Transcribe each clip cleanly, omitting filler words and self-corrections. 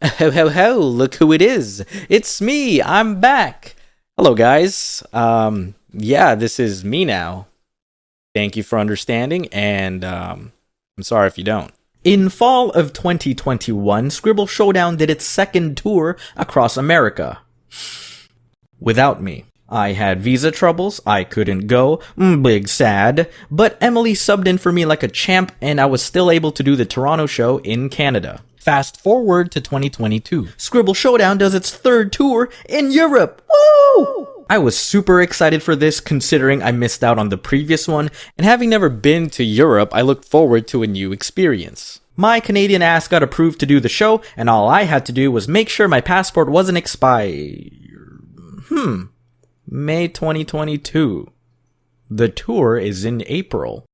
Ho ho ho, look who it is. It's me. I'm back. Hello guys. Yeah, this is me now. Thank you for understanding and I'm sorry if you don't. In fall of 2021, Scribble Showdown did its second tour across America. Without me. I had visa troubles, I couldn't go, big sad, but Emily subbed in for me like a champ and I was still able to do the Toronto show in Canada. Fast forward to 2022. Scribble Showdown does its third tour in Europe. Woo! I was super excited for this considering I missed out on the previous one, and having never been to Europe, I looked forward to a new experience. My Canadian ass got approved to do the show, and all I had to do was make sure my passport wasn't expired. May 2022. The tour is in April.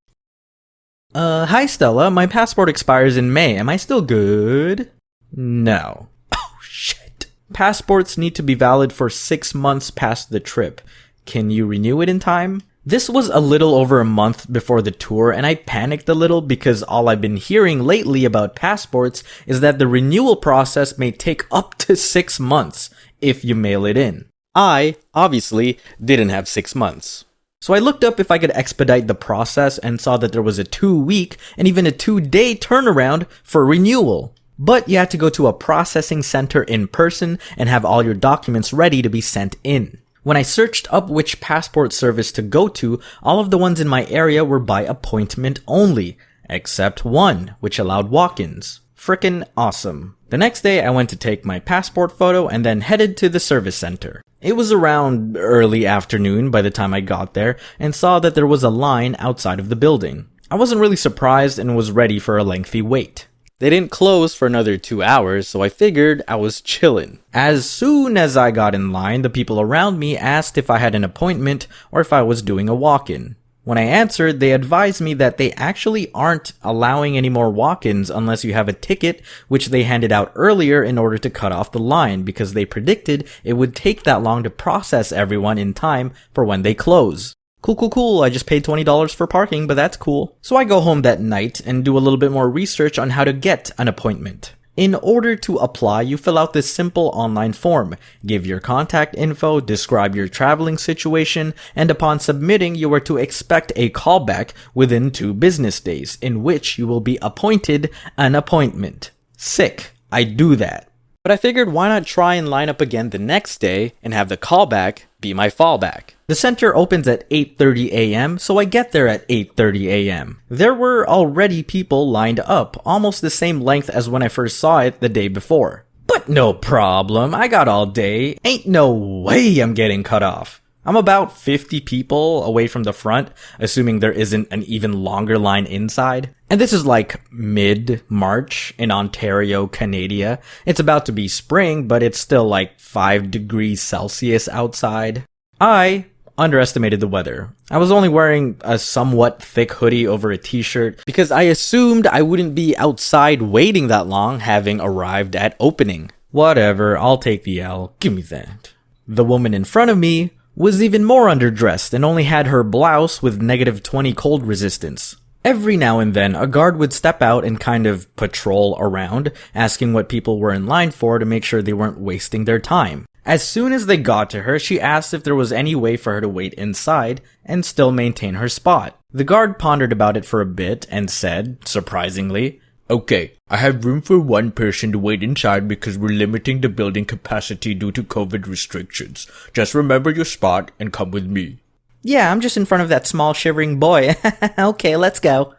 Hi Stella, my passport expires in May. Am I still good? No. Oh shit. Passports need to be valid for 6 months past the trip. Can you renew it in time? This was a little over a month before the tour and I panicked a little because all I've been hearing lately about passports is that the renewal process may take up to 6 months if you mail it in. I, obviously, didn't have 6 months. So I looked up if I could expedite the process and saw that there was a 2-week and even a 2-day turnaround for renewal. But you had to go to a processing center in person and have all your documents ready to be sent in. When I searched up which passport service to go to, all of the ones in my area were by appointment only, except one, which allowed walk-ins. Frickin' awesome. The next day I went to take my passport photo and then headed to the service center. It was around early afternoon by the time I got there and saw that there was a line outside of the building. I wasn't really surprised and was ready for a lengthy wait. They didn't close for another 2 hours, so I figured I was chillin'. As soon as I got in line, the people around me asked if I had an appointment or if I was doing a walk-in. When I answered, they advised me that they actually aren't allowing any more walk-ins unless you have a ticket, which they handed out earlier in order to cut off the line because they predicted it would take that long to process everyone in time for when they close. Cool. I just paid $20 for parking, but that's cool. So I go home that night and do a little bit more research on how to get an appointment. In order to apply, you fill out this simple online form, give your contact info, describe your traveling situation, and upon submitting, you are to expect a callback within 2 business days, in which you will be appointed an appointment. Sick. I do that. But I figured why not try and line up again the next day and have the callback be my fallback. The center opens at 8:30 a.m., so I get there at 8:30 a.m. There were already people lined up, almost the same length as when I first saw it the day before. But no problem, I got all day. Ain't no way I'm getting cut off. I'm about 50 people away from the front, assuming there isn't an even longer line inside. And this is like mid-March in Ontario, Canada. It's about to be spring, but it's still like 5 degrees Celsius outside. I underestimated the weather. I was only wearing a somewhat thick hoodie over a t-shirt because I assumed I wouldn't be outside waiting that long having arrived at opening. Whatever, I'll take the L. Give me that. The woman in front of me was even more underdressed and only had her blouse with -20 cold resistance. Every now and then, a guard would step out and kind of patrol around, asking what people were in line for to make sure they weren't wasting their time. As soon as they got to her, she asked if there was any way for her to wait inside and still maintain her spot. The guard pondered about it for a bit and said, surprisingly, "Okay, I have room for one person to wait inside because we're limiting the building capacity due to COVID restrictions. Just remember your spot and come with me." "Yeah, I'm just in front of that small shivering boy." "Okay, let's go."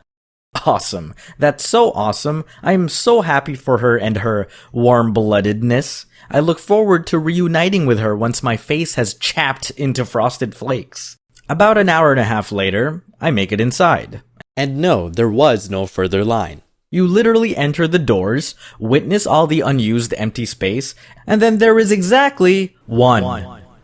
Awesome. That's so awesome. I am so happy for her and her warm-bloodedness. I look forward to reuniting with her once my face has chapped into frosted flakes. About an hour and a half later, I make it inside. And no, there was no further line. You literally enter the doors, witness all the unused empty space, and then there is exactly one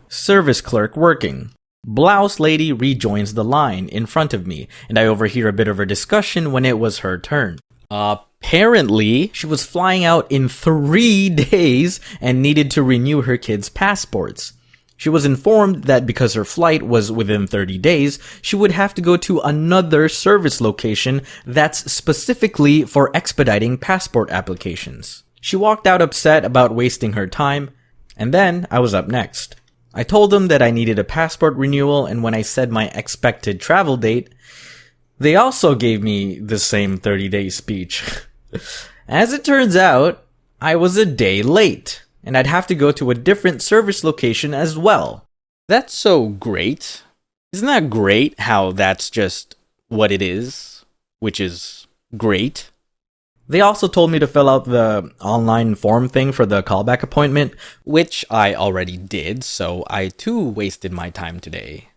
service clerk working. Blouse lady rejoins the line in front of me, and I overhear a bit of a discussion when it was her turn. Apparently, she was flying out in 3 days and needed to renew her kids' passports. She was informed that because her flight was within 30 days, she would have to go to another service location that's specifically for expediting passport applications. She walked out upset about wasting her time, and then I was up next. I told them that I needed a passport renewal, and when I said my expected travel date, they also gave me the same 30-day speech. As it turns out, I was a day late, and I'd have to go to a different service location as well. That's so great. Isn't that great how that's just what it is, which is great? They also told me to fill out the online form thing for the callback appointment, which I already did, so I too wasted my time today.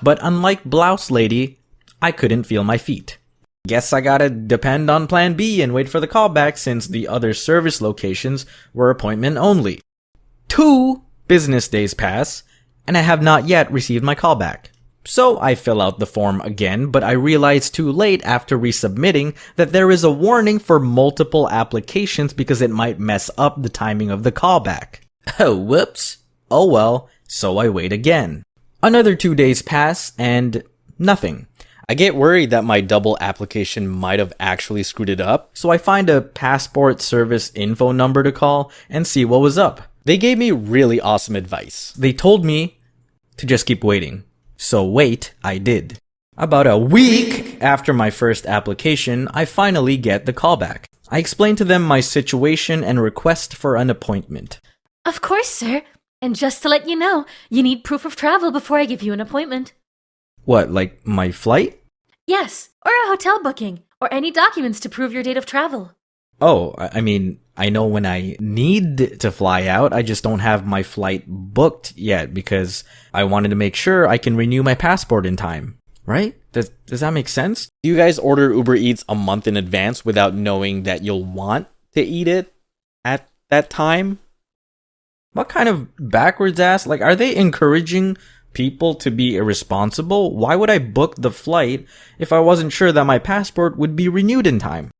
But unlike Blouse Lady, I couldn't feel my feet. Guess I gotta depend on plan B and wait for the callback since the other service locations were appointment only. 2 business days pass, and I have not yet received my callback. So I fill out the form again, but I realize too late after resubmitting that there is a warning for multiple applications because it might mess up the timing of the callback. Oh, whoops. Oh well, so I wait again. Another 2 days pass, and nothing. I get worried that my double application might have actually screwed it up, so I find a passport service info number to call and see what was up. They gave me really awesome advice. They told me to just keep waiting. So wait, I did. About a week after my first application, I finally get the callback. I explain to them my situation and request for an appointment. Of course, sir. And just to let you know, you need proof of travel before I give you an appointment. What, like my flight? Yes, or a hotel booking, or any documents to prove your date of travel. Oh, I mean, I know when I need to fly out, I just don't have my flight booked yet because I wanted to make sure I can renew my passport in time. Right? Does that make sense? Do you guys order Uber Eats a month in advance without knowing that you'll want to eat it at that time? What kind of backwards ass? Like, are they encouraging people to be irresponsible? Why would I book the flight if I wasn't sure that my passport would be renewed in time?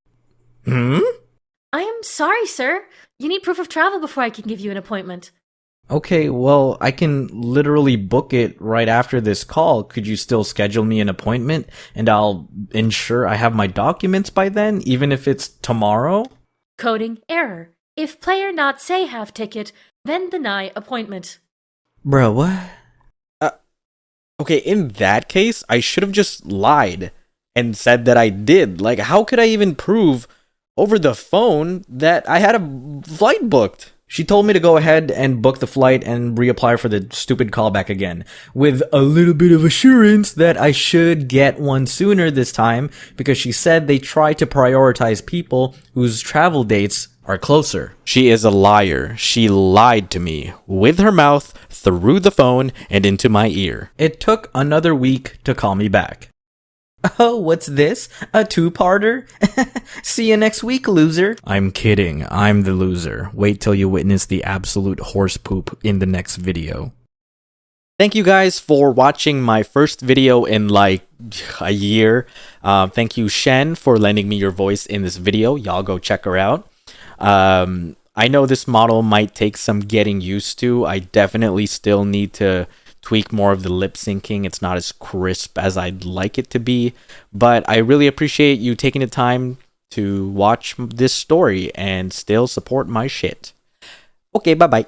I am sorry, sir. You need proof of travel before I can give you an appointment. Okay, well, I can literally book it right after this call. Could you still schedule me an appointment and I'll ensure I have my documents by then, even if it's tomorrow? Coding error. If player not say have ticket, then deny appointment. Bro, what? Okay, in that case, I should have just lied and said that I did. Like, how could I even prove over the phone that I had a flight booked? She told me to go ahead and book the flight and reapply for the stupid callback again, with a little bit of assurance that I should get one sooner this time because she said they try to prioritize people whose travel dates are closer. She is a liar. She lied to me with her mouth, through the phone, and into my ear. It took another week to call me back. Oh, what's this? A 2-parter? See you next week, loser. I'm kidding. I'm the loser. Wait till you witness the absolute horse poop in the next video. Thank you guys for watching my first video in like a year. Thank you, Shen, for lending me your voice in this video. Y'all go check her out. I know this model might take some getting used to. I definitely still need to tweak more of the lip syncing. It's not as crisp as I'd like it to be, but I really appreciate you taking the time to watch this story and still support my shit. Okay, bye-bye.